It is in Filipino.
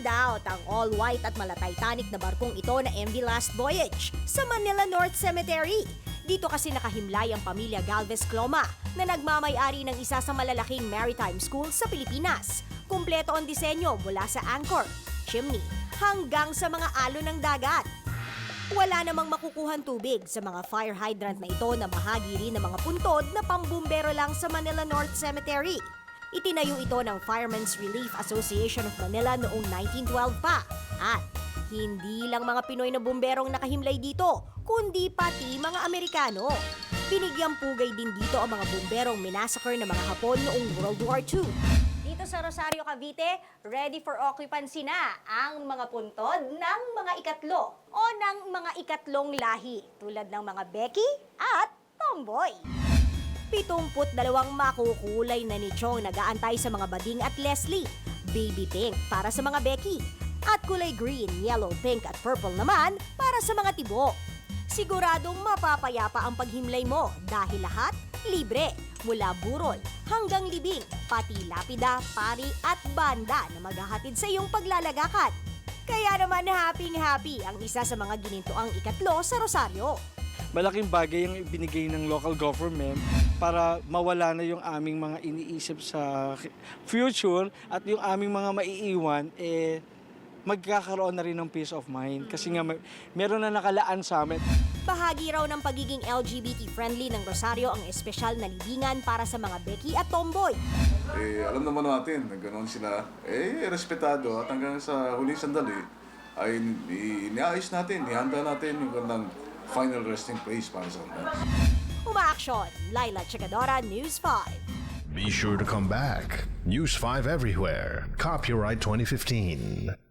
out ang all-white at mala-Titanic na barkong ito na MV Last Voyage sa Manila North Cemetery. Dito kasi nakahimlay ang pamilya Galvez Cloma na nagmamay-ari ng isa sa malalaking maritime school sa Pilipinas. Kumpleto ang disenyo mula sa anchor, chimney, hanggang sa mga alon ng dagat. Wala namang makukuhan tubig sa mga fire hydrant na ito na bahagi rin ng mga puntod na pambumbero lang sa Manila North Cemetery. Itinayo ito ng Firemen's Relief Association of Manila noong 1912 pa. At hindi lang mga Pinoy na bumberong nakahimlay dito, kundi pati mga Amerikano. Binigyang pugay din dito ang mga bumberong minasakar ng mga Hapon noong World War II. Dito sa Rosario, Cavite, ready for occupancy na ang mga puntod ng mga ikatlo o ng mga ikatlong lahi tulad ng mga Becky at Tomboy. 72 makukulay na nichong nag-aantay sa mga bading at Leslie. Baby pink para sa mga Becky. At kulay green, yellow, pink at purple naman para sa mga tibo. Siguradong mapapayapa ang paghimlay mo dahil lahat libre. Mula burol hanggang libing, pati lapida, pari at banda na maghahatid sa iyong paglalagakat. Kaya naman happy-happy ang isa sa mga ginintoang ikatlo sa Rosario. Malaking bagay ang ibinigay ng local government para mawala na yung aming mga iniisip sa future at yung aming mga maiiwan, magkakaroon na rin ng peace of mind. Kasi nga meron na nakalaan sa amin. Bahagi raw ng pagiging LGBT-friendly ng Rosario ang espesyal na libingan para sa mga Becky at Tomboy. Alam naman natin na ganoon sila, respetado at hanggang sa huling sandali ay iniayos natin, ihanda natin yung kanilang final resting place para sa kanila. Umaaksyon, Laila Chagadora, News 5. Be sure to come back. News 5 everywhere. Copyright 2015.